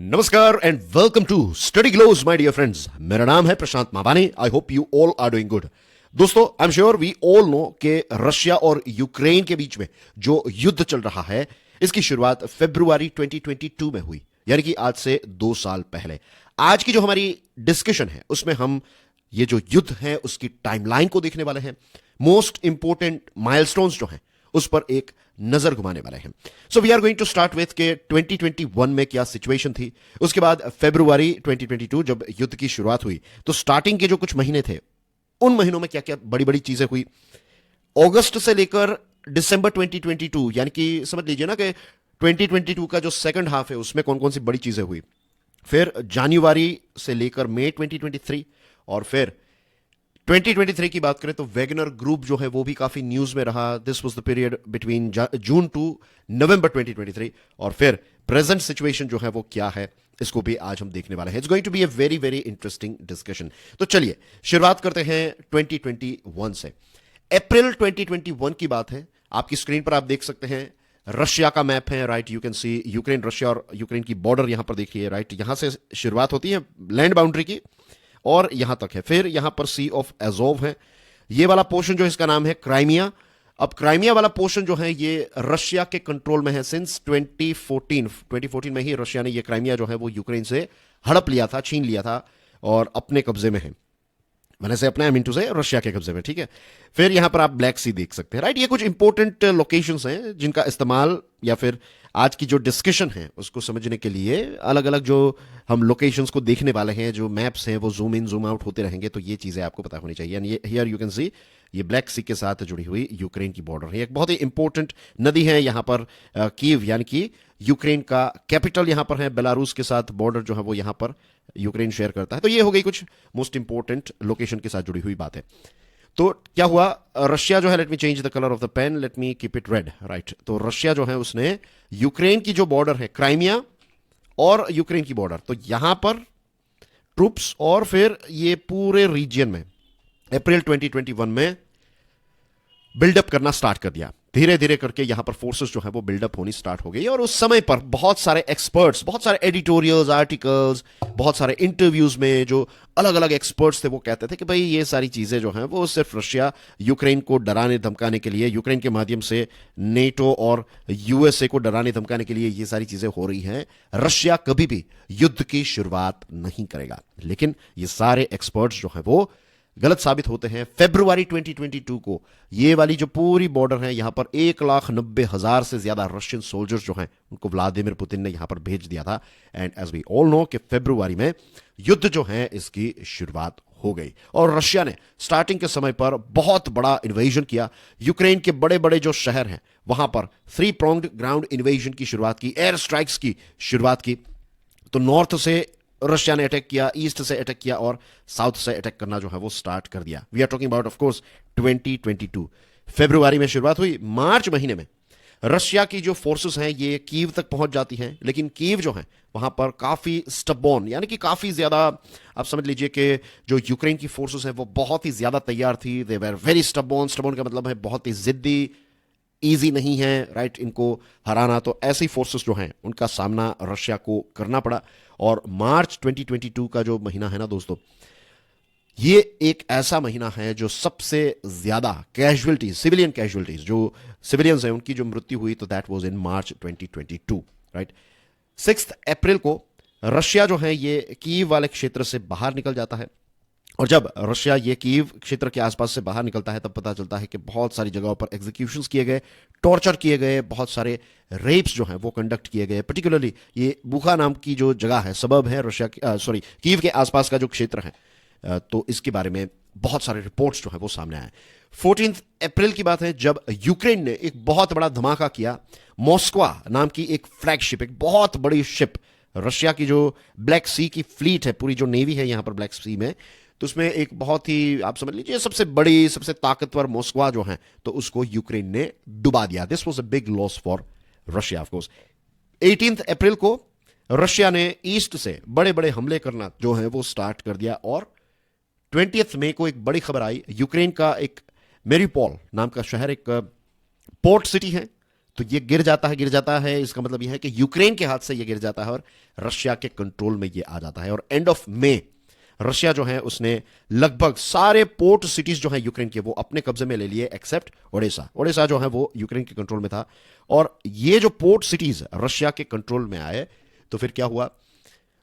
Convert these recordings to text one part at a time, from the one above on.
नमस्कार and welcome to study glows my dear friends. मेरा नाम है Prashant Mawani. I hope you all are doing good. दोस्तों, I am sure we all know कि Russia और Ukraine के बीच में जो युद्ध चल रहा है, इसकी शुरुआत फरवरी 2022 में हुई, यानी कि आज से 2 साल पहले। आज की जो हमारी डिस्कशन है उसमें हम ये जो युद्ध है उसकी टाइमलाइन को देखने वाले हैं। मोस्ट इंपोर्टेंट माइलस्टोन्स जो हैं उस पर एक नजर घुमाने वाले हैं। So we are going to start with के 2021 में क्या सिचुएशन थी, उसके बाद फरवरी 2022 जब युद्ध की शुरुआत हुई तो स्टार्टिंग के जो कुछ महीने थे उन महीनों में क्या क्या बड़ी बड़ी चीजें हुई। अगस्त से लेकर दिसंबर 2022, यानी कि समझ लीजिए ना कि 2022 का जो सेकंड हाफ है उसमें कौन कौन सी बड़ी चीजें हुई। फिर जनवरी से लेकर मई 2023 और फिर 2023 की बात करें तो वैगनर ग्रुप जो है वो भी काफी न्यूज में रहा। This was the period between June to November 2023। और फिर प्रेजेंट सिचुएशन जो है वो क्या है, इसको भी आज हम देखने वाले हैं। It's going to be a very very interesting discussion. तो चलिए शुरुआत करते हैं 2021 से। अप्रैल 2021 की बात है। आपकी स्क्रीन पर आप देख सकते हैं रशिया का मैप है, right. You can see Ukraine, Russia और यूक्रेन की बॉर्डर यहां पर देखिए, राइट। यहां से शुरुआत होती है लैंड बाउंड्री की और यहां तक है। फिर यहां पर सी ऑफ एजोव है। ये वाला पोर्शन जो इसका नाम है क्राइमिया। अब क्राइमिया वाला पोर्शन जो है ये रशिया के कंट्रोल में है सिंस 2014 में ही रशिया ने ये क्राइमिया जो है वो यूक्रेन से हड़प लिया था, छीन लिया था और अपने कब्जे में है। मैंने से अपना टू से रशिया के कब्जे में, ठीक है। फिर यहां पर आप ब्लैक सी देख सकते हैं, राइट। ये कुछ इंपॉर्टेंट लोकेशंस हैं जिनका इस्तेमाल या फिर आज की जो डिस्कशन है उसको समझने के लिए अलग अलग जो हम लोकेशंस को देखने वाले हैं, जो मैप्स हैं वो जूम इन जूम आउट होते रहेंगे, तो ये चीजें आपको पता होनी चाहिए। एंड ये हियर यू कैन सी ये ब्लैक सी के साथ जुड़ी हुई यूक्रेन की बॉर्डर है। एक बहुत ही इंपॉर्टेंट नदी है यहां पर कीव, यानी कि यूक्रेन का कैपिटल यहां पर है। बेलारूस के साथ बॉर्डर जो है वो यहां पर यूक्रेन शेयर करता है। तो ये हो गई कुछ मोस्ट इंपॉर्टेंट लोकेशन के साथ जुड़ी हुई बात है। तो क्या हुआ, रशिया जो है, let me change the colour of the pen, let me keep it red, right. तो रशिया जो है उसने यूक्रेन की जो बॉर्डर है क्राइमिया और यूक्रेन की बॉर्डर, तो यहां पर ट्रूप्स और फिर ये पूरे रीजन में अप्रैल 2021 में बिल्डअप करना स्टार्ट कर दिया। धीरे धीरे करके यहां पर फोर्सेस जो है वो बिल्डअप होनी स्टार्ट हो गई। और उस समय पर बहुत सारे एक्सपर्ट्स, बहुत सारे एडिटोरियल्स, आर्टिकल्स, बहुत सारे इंटरव्यूज में जो अलग अलग एक्सपर्ट्स थे वो कहते थे कि भाई ये सारी चीजें जो हैं वो सिर्फ रशिया यूक्रेन को डराने धमकाने के लिए, यूक्रेन के माध्यम से नेटो और यूएसए को डराने धमकाने के लिए ये सारी चीजें हो रही हैं। रशिया कभी भी युद्ध की शुरुआत नहीं करेगा। लेकिन ये सारे एक्सपर्ट्स जो हैं वो गलत साबित होते हैं। फरवरी 2022 को ये वाली जो पूरी बॉर्डर है यहां पर 1,90,000 से ज्यादा रशियन सोल्जर्स जो हैं उनको व्लादिमीर पुतिन ने यहां पर भेज दिया था। And as we all know कि फरवरी में युद्ध जो है इसकी शुरुआत हो गई। और रशिया ने स्टार्टिंग के समय पर बहुत बड़ा इन्वेजन किया। यूक्रेन के बड़े बड़े जो शहर हैं वहां पर 3 pronged ग्राउंड इन्वेजन की शुरुआत की, एयर स्ट्राइक्स की शुरुआत की। तो नॉर्थ से रशिया ने अटैक किया, ईस्ट से अटैक किया और साउथ से अटैक करना जो है वो स्टार्ट कर दिया। We are talking about of course 2022। फरवरी में शुरुआत हुई। मार्च महीने में रशिया की जो फोर्सेस हैं ये कीव तक पहुंच जाती हैं। लेकिन कीव जो है वहां पर काफी स्टबॉर्न, यानी कि काफी ज्यादा, आप समझ लीजिए कि जो यूक्रेन की फोर्सेस हैं वो बहुत ही ज्यादा तैयार थी। दे वर वेरी स्टबॉर्न। स्टबॉर्न का मतलब है बहुत ही जिद्दी, ईजी नहीं है, राइट, इनको हराना। तो ऐसी फोर्सेस जो हैं उनका सामना रशिया को करना पड़ा। और मार्च 2022 का जो महीना है ना दोस्तों, ये एक ऐसा महीना है जो सबसे ज्यादा कैजुअलिटीज, सिविलियन कैजुअलिटीज, जो सिविलियंस हैं उनकी जो मृत्यु हुई, तो that was in March 2022, right. 6 अप्रैल को रशिया जो है ये कीव वाले क्षेत्र से बाहर निकल जाता है। और जब रशिया ये कीव क्षेत्र के आसपास से बाहर निकलता है तब पता चलता है कि बहुत सारी जगहों पर एग्जीक्यूशंस किए गए, टॉर्चर किए गए, बहुत सारे रेप्स जो हैं वो कंडक्ट किए गए। पर्टिकुलरली ये बुखा नाम की जो जगह है, सबब है रशिया की, कीव के आसपास का जो क्षेत्र है, तो इसके बारे में बहुत सारे रिपोर्ट्स जो है वो सामने आए। 14 अप्रैल की बात है जब यूक्रेन ने एक बहुत बड़ा धमाका किया। मॉस्को नाम की एक फ्लैगशिप, एक बहुत बड़ी शिप, रशिया की जो ब्लैक सी की फ्लीट है, पूरी जो नेवी है यहां पर ब्लैक सी में, तो उसमें एक बहुत ही, आप समझ लीजिए, सबसे बड़ी, सबसे ताकतवर मॉस्को जो है, तो उसको यूक्रेन ने डुबा दिया। This was a big loss for Russia of course. 18 अप्रैल को रशिया ने ईस्ट से बड़े बड़े हमले करना जो है वो स्टार्ट कर दिया। और 20 मई को एक बड़ी खबर आई। यूक्रेन का एक मेरिपोल नाम का शहर, एक पोर्ट सिटी है, तो ये गिर जाता है, इसका मतलब यह है कि यूक्रेन के हाथ से ये गिर जाता है और रशिया के कंट्रोल में ये आ जाता है। और एंड ऑफ मई रशिया जो है उसने लगभग सारे पोर्ट सिटीज जो है यूक्रेन के वो अपने कब्जे में ले लिए एक्सेप्ट ओडेसा। ओडेसा जो है वो यूक्रेन के कंट्रोल में था। और ये जो पोर्ट सिटीज रशिया के कंट्रोल में आए तो फिर क्या हुआ,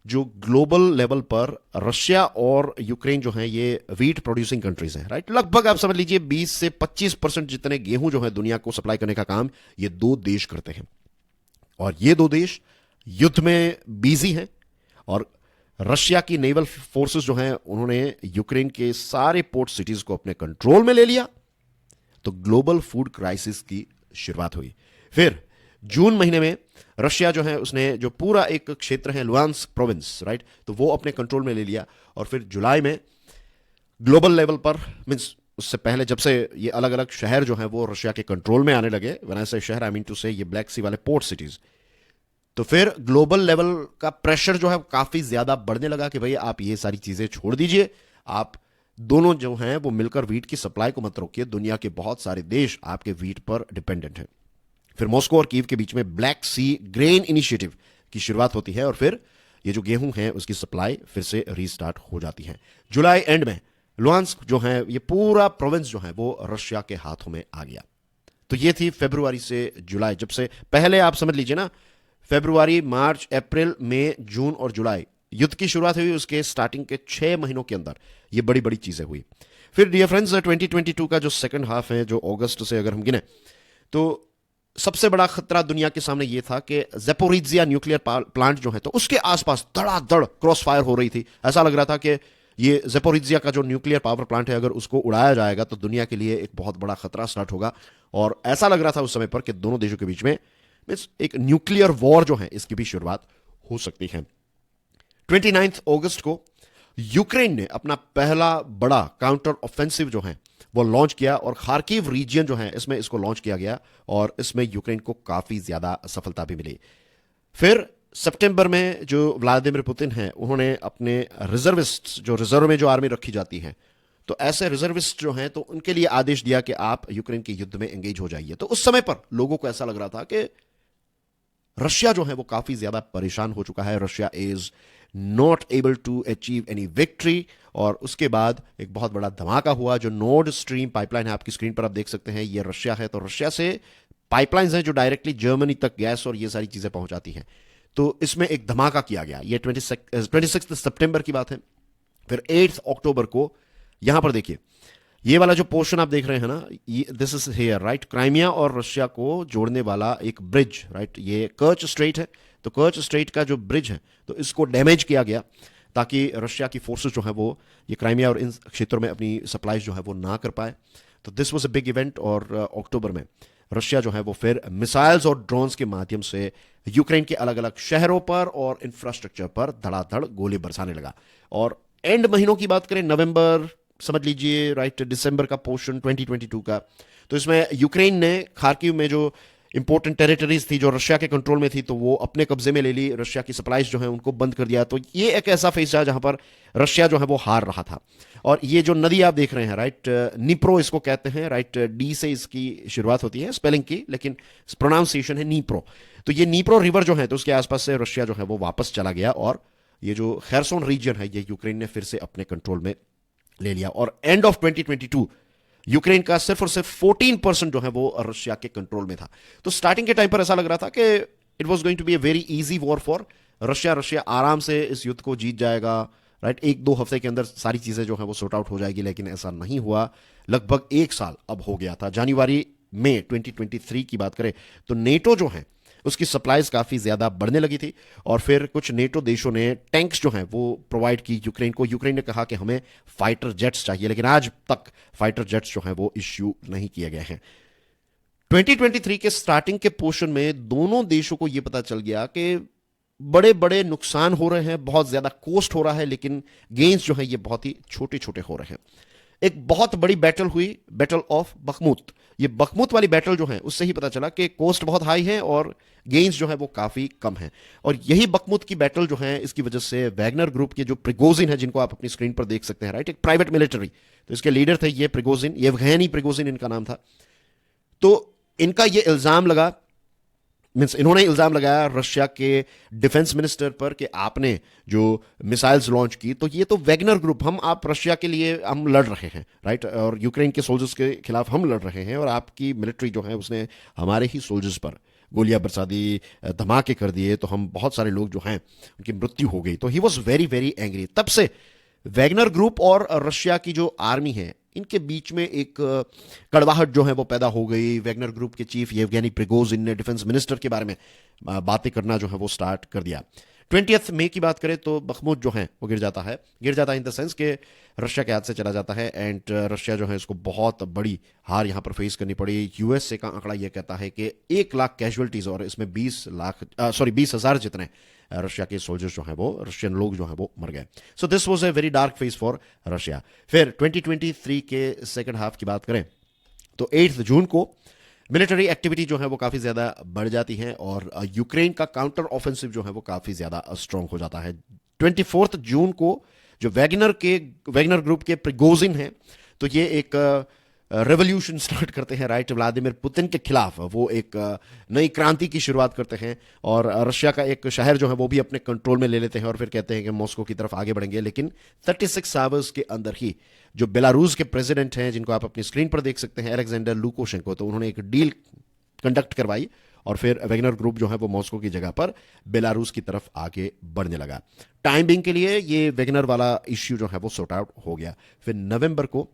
जो ग्लोबल लेवल पर रशिया और यूक्रेन जो है ये वीट प्रोड्यूसिंग कंट्रीज हैं, राइट। लगभग आप समझ लीजिए 20 से 25% जितने गेहूं जो है दुनिया को सप्लाई करने का काम ये दो देश करते हैं। और ये दो देश युद्ध में बिजी हैं और रशिया की नेवल फोर्सेस जो हैं उन्होंने यूक्रेन के सारे पोर्ट सिटीज को अपने कंट्रोल में ले लिया। तो ग्लोबल फूड क्राइसिस की शुरुआत हुई। फिर जून महीने में रशिया जो है उसने जो पूरा एक क्षेत्र है लुहांस्क प्रोविंस, राइट, तो वो अपने कंट्रोल में ले लिया। और फिर जुलाई में ग्लोबल लेवल पर, मींस उससे पहले जब से ये अलग अलग शहर जो है वो रशिया के कंट्रोल में आने लगे, व्हेन आई से शहर आई मीन टू से ये ब्लैक सी वाले पोर्ट सिटीज, तो फिर ग्लोबल लेवल का प्रेशर जो है काफी ज्यादा बढ़ने लगा कि भाई आप ये सारी चीजें छोड़ दीजिए, आप दोनों जो हैं वो मिलकर वीट की सप्लाई को मत रोकिए, दुनिया के बहुत सारे देश आपके वीट पर डिपेंडेंट हैं। फिर मॉस्को और कीव के बीच में ब्लैक सी ग्रेन इनिशिएटिव की शुरुआत होती है और फिर ये जो गेहूं है उसकी सप्लाई फिर से रीस्टार्ट हो जाती है। जुलाई एंड में लुहांस्क जो है ये पूरा प्रोविंस जो है वो रशिया के हाथों में आ गया। तो ये थी फरवरी से जुलाई, जब से पहले आप समझ लीजिए ना, फरवरी, मार्च, अप्रैल, मई, जून और जुलाई युद्ध की शुरुआत हुई, उसके स्टार्टिंग के 6 महीनों के अंदर ये बड़ी बड़ी चीजें हुई। फिर डियर फ्रेंड्स 2022 का जो सेकंड हाफ है, जो अगस्त से अगर हम गिने, तो सबसे बड़ा खतरा दुनिया के सामने यह था कि ज़ेपोरिजिया न्यूक्लियर प्लांट जो है तो उसके आसपास धड़ाधड़ क्रॉस फायर हो रही थी। ऐसा लग रहा था कि ये ज़ेपोरिजिया का जो न्यूक्लियर पावर प्लांट है अगर उसको उड़ाया जाएगा तो दुनिया के लिए एक बहुत बड़ा खतरा स्टार्ट होगा। और ऐसा लग रहा था उस समय पर कि दोनों देशों के बीच में मींस एक न्यूक्लियर वॉर जो है इसकी भी शुरुआत हो सकती है। 29 अगस्त को यूक्रेन ने अपना पहला बड़ा काउंटर ऑफेंसिव जो है वो लॉन्च किया और खार्किव रीजन जो है इसमें इसको लॉन्च किया गया और इसमें यूक्रेन को काफी ज्यादा सफलता भी मिली। फिर सितंबर में जो व्लादिमीर पुतिन है उन्होंने अपने रिजर्विस्ट, जो रिजर्व में जो आर्मी रखी जाती है, तो ऐसे रिजर्विस्ट जो हैं तो उनके लिए आदेश दिया कि आप यूक्रेन के युद्ध में एंगेज हो जाइए। तो उस समय पर लोगों को ऐसा लग रहा था कि रशिया जो है वो काफी ज्यादा परेशान हो चुका है, Russia is not able to achieve any victory. और उसके बाद एक बहुत बड़ा धमाका हुआ, जो नॉर्ड स्ट्रीम पाइपलाइन है, आपकी स्क्रीन पर आप देख सकते हैं, ये रशिया है। तो रशिया से पाइपलाइंस हैं जो डायरेक्टली जर्मनी तक गैस और ये सारी चीजें पहुंचाती हैं। तो इसमें एक धमाका किया गया, ये 26 सितंबर की बात है। फिर 8 अक्टूबर को यहां पर देखिए, ये वाला जो पोर्शन आप देख रहे हैं ना, this is here, right, Crimea और रशिया को जोड़ने वाला एक ब्रिज, राइट, ये कर्च स्ट्रेट है। तो कर्च स्ट्रेट का जो ब्रिज है तो इसको डैमेज किया गया ताकि रशिया की फोर्सेस जो है वो ये क्राइमिया और इन क्षेत्रों में अपनी सप्लाईज जो है वो ना कर पाए। तो this was a big event. और अक्टूबर में रशिया जो है वो फिर मिसाइल्स और ड्रोन्स के माध्यम से यूक्रेन के अलग अलग शहरों पर और इंफ्रास्ट्रक्चर पर धड़ाधड़ गोली बरसाने लगा। और एंड महीनों की बात करें, नवंबर समझ लीजिए, राइट, दिसंबर का पोर्शन 2022 का, तो इसमें यूक्रेन ने खार्किव में जो इंपॉर्टेंट टेरिटरीज थी जो रशिया के कंट्रोल में थी तो वो अपने कब्जे में ले ली, रशिया की सप्लाईज जो है उनको बंद कर दिया। तो ये एक ऐसा फेज था जहां पर रशिया जो है वो हार रहा था। और ये जो नदी आप देख रहे हैं, राइट, नीप्रो इसको कहते हैं, राइट, डी से इसकी शुरुआत होती है स्पेलिंग की, लेकिन प्रोनाउंसिएशन है नीप्रो। तो ये नीप्रो रिवर जो है तो उसके आसपास से रशिया जो है वो वापस चला गया और ये जो खेरसोन रीजन है ये यूक्रेन ने फिर से अपने कंट्रोल में ले लिया। और एंड ऑफ 2022 यूक्रेन का सिर्फ और सिर्फ 14% जो है वो रशिया के कंट्रोल में था। तो स्टार्टिंग के टाइम पर ऐसा लग रहा था कि it was going to be a very easy war for Russia, Russia आराम से इस युद्ध को जीत जाएगा, राइट, 1-2 हफ्ते के अंदर सारी चीजें जो है वो सॉर्ट आउट हो जाएगी। लेकिन ऐसा नहीं हुआ। लगभग 1 साल अब हो गया था। जनवरी में 2023 की बात करें तो नेटो जो है उसकी सप्लाईज काफी ज्यादा बढ़ने लगी थी और फिर कुछ नेटो देशों ने टैंक्स जो हैं वो प्रोवाइड की यूक्रेन को। यूक्रेन ने कहा कि हमें फाइटर जेट्स चाहिए, लेकिन आज तक फाइटर जेट्स जो हैं वो इश्यू नहीं किए गए हैं। 2023 के स्टार्टिंग के पोर्शन में दोनों देशों को यह पता चल गया कि बड़े बड़े नुकसान हो रहे हैं, बहुत ज्यादा कॉस्ट हो रहा है, लेकिन गेन्स जो है ये बहुत ही छोटे छोटे हो रहे हैं। एक बहुत बड़ी बैटल हुई, बैटल ऑफ बखमुत। ये बखमुत वाली बैटल जो है उससे ही पता चला कि कॉस्ट बहुत हाई है और गेन्स जो है वो काफी कम है। और यही बखमुत की बैटल जो है इसकी वजह से वैगनर ग्रुप के जो प्रिगोजिन है, जिनको आप अपनी स्क्रीन पर देख सकते हैं, राइट, एक प्राइवेट मिलिट्री, तो इसके लीडर थे ये प्रिगोजिन, येवगेनी प्रिगोजिन इनका नाम था। तो इनका ये इल्जाम लगा मीन्स इन्होंने इल्जाम लगाया रशिया के डिफेंस मिनिस्टर पर कि आपने जो मिसाइल्स लॉन्च की, तो ये तो वैगनर ग्रुप, आप रशिया के लिए हम लड़ रहे हैं, राइट, और यूक्रेन के सोल्जर्स के खिलाफ हम लड़ रहे हैं, और आपकी मिलिट्री जो है उसने हमारे ही सोल्जर्स पर गोलियां बरसा दी, धमाके कर दिए, तो हम बहुत सारे लोग जो हैं उनकी मृत्यु हो गई। तो he was very very angry. तब से वैगनर ग्रुप और रशिया की जो आर्मी है इनके बीच में एक कड़वाहट जो है वो पैदा हो गई। वैगनर ग्रुप के चीफ येवगेनी प्रिगोजिन ने डिफेंस मिनिस्टर के बारे में बातें करना जो है वो स्टार्ट कर दिया। 20 मई की बात करें तो बखमुत जो है वो गिर जाता है इन द सेंस कि रशिया के हाथ से चला जाता है, एंड रशिया जो है इसको बहुत बड़ी हार यहां पर फेस करनी पड़ी। यूएसए का आंकड़ा यह कहता है कि 1 लाख कैजुअलिटीज और इसमें 20,000 जितने रशिया के सोल्जर्स जो हैं वो, रशियन लोग जो हैं वो मर गए। So this was a very dark phase for Russia. फिर 2023 के सेकंड हाफ की बात करें तो 8 जून को मिलिट्री एक्टिविटी जो है वो काफी ज्यादा बढ़ जाती है और यूक्रेन का काउंटर ऑफेंसिव जो है वो काफी ज्यादा स्ट्रांग हो जाता है। 24 जून को जो वैगनर ग्रुप के प्रिगोजिन है, तो ये एक रेवोल्यूशन स्टार्ट करते हैं, राइट, व्लादिमीर पुतिन के खिलाफ। वो एक नई क्रांति की शुरुआत करते हैं और रशिया का एक शहर जो है वो भी अपने कंट्रोल में ले लेते हैं और फिर कहते हैं कि मॉस्को की तरफ आगे बढ़ेंगे। लेकिन 36 आवर्स के अंदर ही जो बेलारूस के प्रेसिडेंट हैं, जिनको आप अपनी स्क्रीन पर देख सकते हैं, अलेक्जेंडर लुकाशेंको, तो उन्होंने एक डील कंडक्ट करवाई और फिर वैगनर ग्रुप जो है वो मॉस्को की जगह पर बेलारूस की तरफ आगे बढ़ने लगा। टाइम बिंग के लिए ये वैगनर वाला इश्यू जो है वो सॉर्ट आउट हो गया। फिर नवंबर को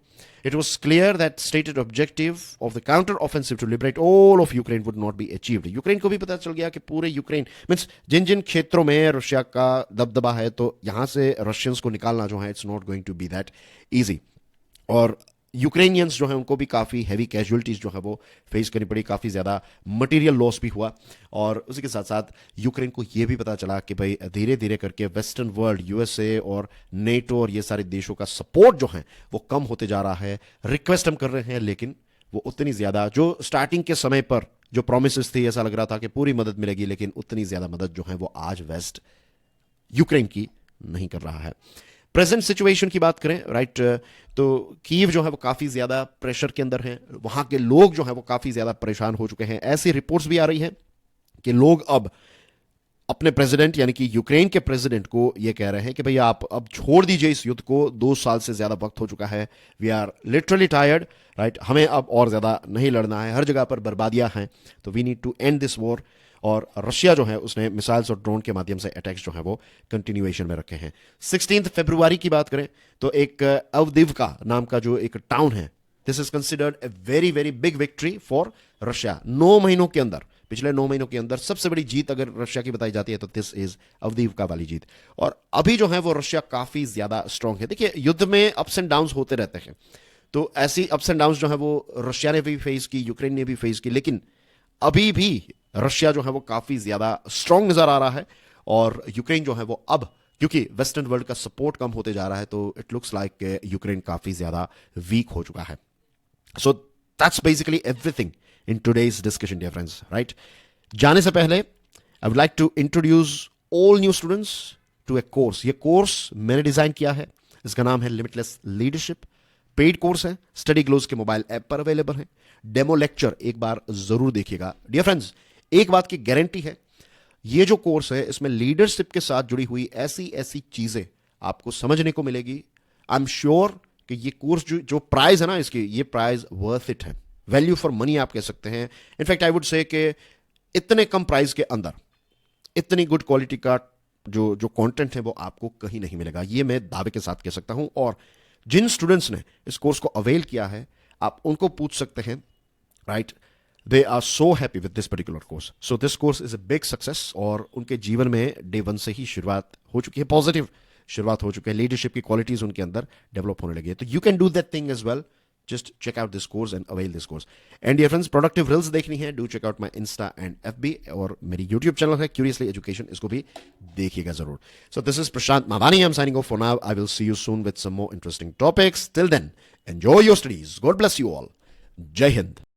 it was clear that stated objective of the counter offensive to liberate all of Ukraine would not be achieved. Ukraine को भी पता चल गया कि पूरे यूक्रेन मींस जिन जिन क्षेत्रों में रशिया का दबदबा है, तो यहां से रशियंस को निकालना जो है it's not going to be that easy. और यूक्रेनियंस जो है उनको भी काफ़ी हैवी कैजुअलिटीज जो है वो फेस करनी पड़ी, काफ़ी ज़्यादा मटेरियल लॉस भी हुआ। और उसी के साथ साथ यूक्रेन को ये भी पता चला कि भाई धीरे धीरे करके वेस्टर्न वर्ल्ड, यूएसए और नेटो और ये सारे देशों का सपोर्ट जो है वो कम होते जा रहा है। रिक्वेस्ट हम कर रहे हैं लेकिन वो उतनी ज़्यादा, जो स्टार्टिंग के समय पर जो प्रोमिस थी ऐसा लग रहा था कि पूरी मदद मिलेगी, लेकिन उतनी ज़्यादा मदद जो है वो आज वेस्ट यूक्रेन की नहीं कर रहा है। प्रेजेंट सिचुएशन की बात करें, राइट, तो कीव जो है वो काफ़ी ज़्यादा प्रेशर के अंदर है, वहाँ के लोग जो है वो काफ़ी ज़्यादा परेशान हो चुके हैं। ऐसी रिपोर्ट्स भी आ रही हैं कि लोग अब अपने प्रेसिडेंट यानी कि यूक्रेन के प्रेसिडेंट को ये कह रहे हैं कि भैया आप अब छोड़ दीजिए इस युद्ध को, 2 साल से ज़्यादा वक्त हो चुका है, we are literally tired, right, हमें अब और ज़्यादा नहीं लड़ना है, हर जगह पर बर्बादियाँ हैं, तो we need to end this war. और रशिया जो है उसने मिसाइल्स और ड्रोन के माध्यम से अटैक्स जो है वो कंटिन्यूएशन में रखे हैं। 16 फरवरी की बात करें तो एक अवदिवका नाम का जो एक टाउन है, this is considered a very very big victory for Russia. 9 महीनों के अंदर, पिछले 9 महीनों के अंदर सबसे बड़ी जीत अगर रशिया की बताई जाती है तो दिस इज अवदिवका वाली जीत। और अभी जो है वो रशिया काफी ज्यादा स्ट्रांग है। देखिए युद्ध में अप्स एंड डाउन्स होते रहते हैं, तो ऐसी अप्स एंड डाउन्स जो है वो रशिया ने भी फेस की, यूक्रेन ने भी फेस की, लेकिन अभी भी रशिया जो है वो काफी ज्यादा स्ट्रांग नजर आ रहा है। और यूक्रेन जो है वो अब, क्योंकि वेस्टर्न वर्ल्ड का सपोर्ट कम होते जा रहा है, तो इट लुक्स लाइक यूक्रेन काफी ज्यादा वीक हो चुका है। So that's basically everything in today's discussion dear friends, right. जाने से पहले I would like to introduce all new students to a course. ये कोर्स मैंने डिजाइन किया है, इसका नाम है लिमिटलेस लीडरशिप। पेड कोर्स है, स्टडी ग्लोज के मोबाइल ऐप पर अवेलेबल है। डेमो लेक्चर एक बार जरूर देखिएगा। डियर फ्रेंड्स, एक बात की गारंटी है, ये जो कोर्स है इसमें लीडरशिप के साथ जुड़ी हुई ऐसी ऐसी चीजें आपको समझने को मिलेगी। आई एम श्योर कि ये कोर्स जो प्राइस है ना इसकी, ये प्राइस वर्थ इट है, वैल्यू फॉर मनी आप कह सकते हैं। इनफैक्ट आई वुड से कि इतने कम प्राइस के अंदर इतनी गुड क्वालिटी का जो कंटेंट है वो आपको कहीं नहीं मिलेगा, ये मैं दावे के साथ कह सकता हूं। और जिन स्टूडेंट्स ने इस कोर्स को अवेल किया है आप उनको पूछ सकते हैं, right, they are so happy with this particular course. So this course is a big success और उनके जीवन में डे 1 से ही शुरुआत हो चुकी है, पॉजिटिव शुरुआत हो चुकी है, लीडरशिप की क्वालिटीज उनके अंदर डेवलप होने लगी है। तो you can do that thing as well, just check out this course and avail this course. And dear friends, productive reels देखनी है, do check out my Insta and FB, और मेरी YouTube चैनल है Curiously Education, इसको भी देखिएगा जरूर. So this is Prashant Mavani, I'm signing off for now. I will see you soon with some more interesting topics. Till then, enjoy your studies. God bless you all. Jai Hind.